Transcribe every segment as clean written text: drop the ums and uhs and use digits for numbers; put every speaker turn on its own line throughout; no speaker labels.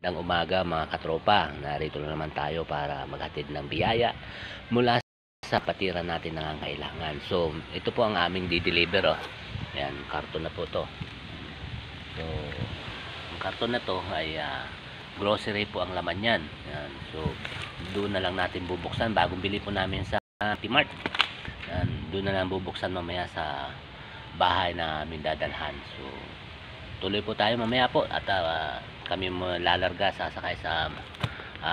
Ng umaga mga katropa, narito na naman tayo para maghatid ng biyaya mula sa patiran natin nangangailangan. So ito po ang aming di-deliver. Ayan, karton na po to. So ang karton na to ay grocery po ang laman yan. Ayan, so doon na lang natin bubuksan. Bagong bili po namin sa T-Mart. Ayan, doon na lang bubuksan mamaya sa bahay na aming dadalhan. So tuloy po tayo mamaya po at kami lalarga, sasakay sa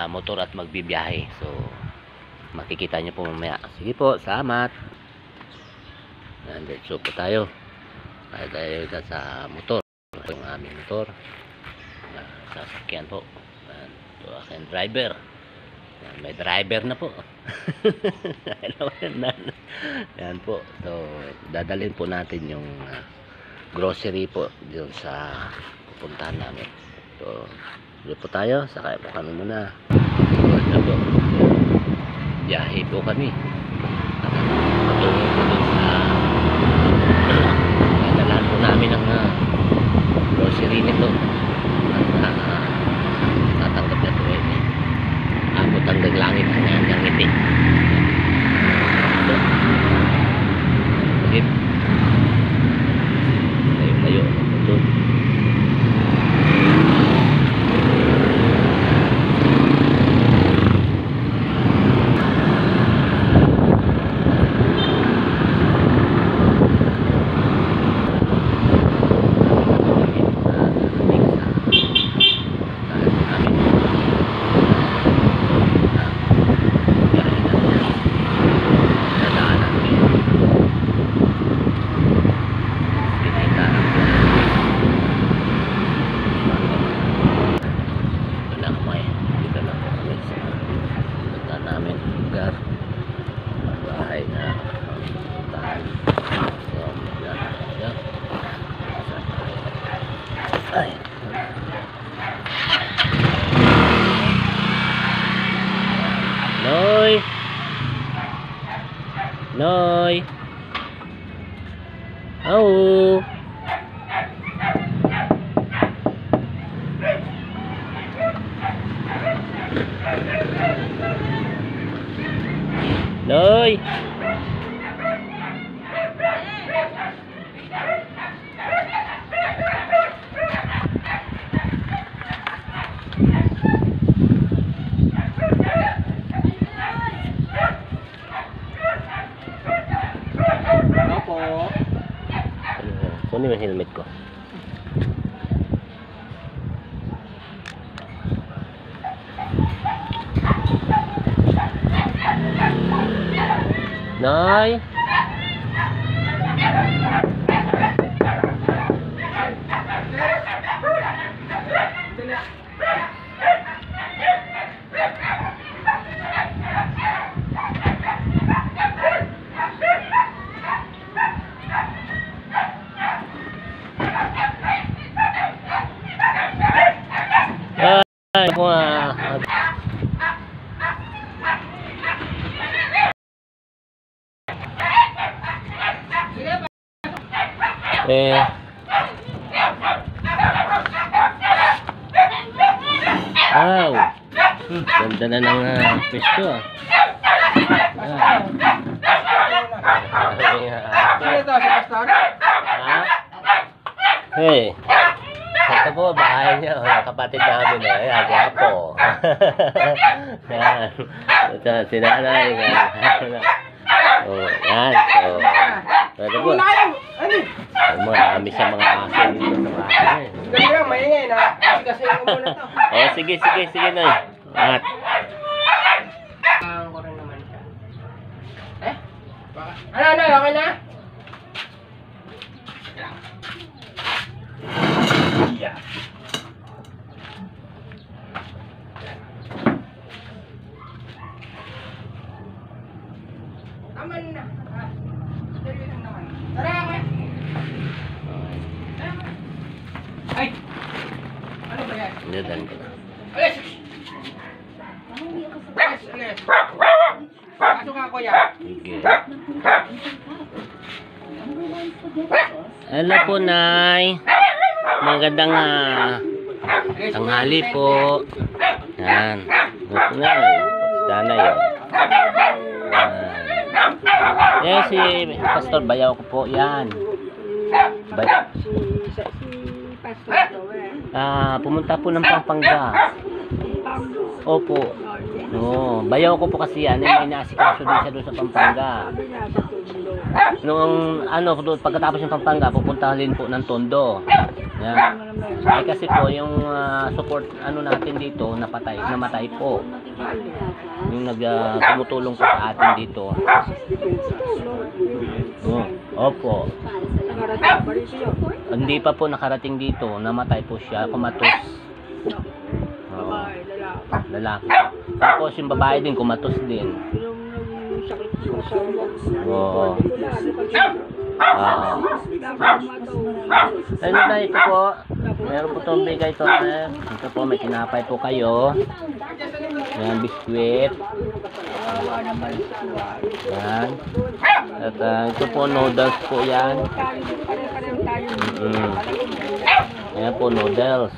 motor at magbibiyahe. So makikita nyo po mamaya. Sige po, salamat. So po tayo. Kaya tayo sa motor. Yung aming motor. Sasakyan po. Ito aking driver. May driver na po. Yan po. So dadalhin po natin yung grocery po doon sa pupuntahan namin. So doon po tayo. Sakay po kami muna. So po, biyahe po kami. Patungo po doon sa dadalhan po namin ng grocery nito. At tatanggap na po yun. Abot hanggang langit ang kanyang ngiti. So layo ito. Noy. Oh. Noy. Kunin mo yung helmet ko. Nay. Ako wow, ganda na ng pwesto Hey, ito po bahay niya, kapatid namin ayan, gwapo. Yan, ito si nanay. Oh, yan, so ito po, marami siya mga asin dito sa bahay.
Ganda, maingay na. Kasi yung muna to.
Oh, sige, Noy. At
ko rin naman siya. Ano, okay na? Yeah. Aman na. Dali lang naman. Tara, okay. Ay! Ano ba yan?
niladan ko na.
Alis! Alis! Pasok nga, kuya.
Sige. Hello po, Nay. Magandang Tanghali po. Yan. Gusto na. Sana yun. Yan si Pastor Bayaw ko po. Yan. Pumunta po ng Pampanga. Opo. No, bayaw ko po kasi yan. May naasikaso din siya doon sa Pampanga. Noong pagkatapos ng Pampanga, pupunta rin po ng Tondo. Yan. Ay kasi po yung support natin dito namatay po. Yung tumutulong po sa atin dito. Opo. Hindi pa po nakarating dito, namatay po siya, kumatos. Lalaki. Tapos yung babae din kumatos din. Oo. Ayun na, ito po. Meron po itong bigay ito. Ito po, may tinapay po kayo. Yan, biskwit. Yan. At ito po, noodles po yan. Ayan po, noodles.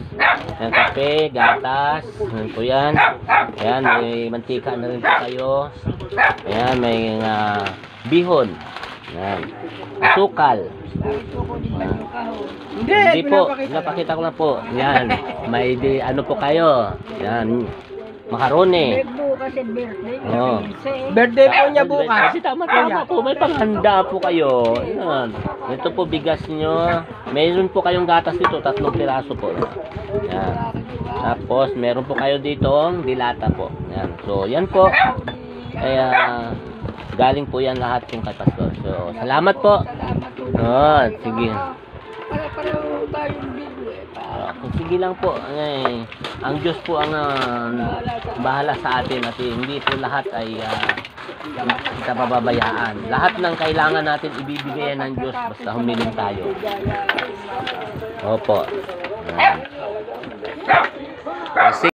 Ayan, kape, gatas. Ayan po yan. Ayan, may mantika na rin po kayo. Ayan, may bihon. Ayan. Sukal. Hindi po, napakita ko na po. Ayan, may po kayo. Ayan, macaroni. Oh.
Birthday po niya bukas.
Kasi tama po, may panghanda po kayo. Ayan. Ito po bigas nyo. Mayroon po kayong gatas dito, 3 piraso po. Ayan. Tapos meron po kayo dito dilata po. Ayan. So yan po. Kaya galing po yan lahat yung kay Pastor. So salamat po. Sige. Sige lang po. Ang Diyos po ang bahala sa atin at hindi po lahat ay kita pababayaan. Lahat ng kailangan natin ibibigay ng Diyos basta humiling tayo. Opo.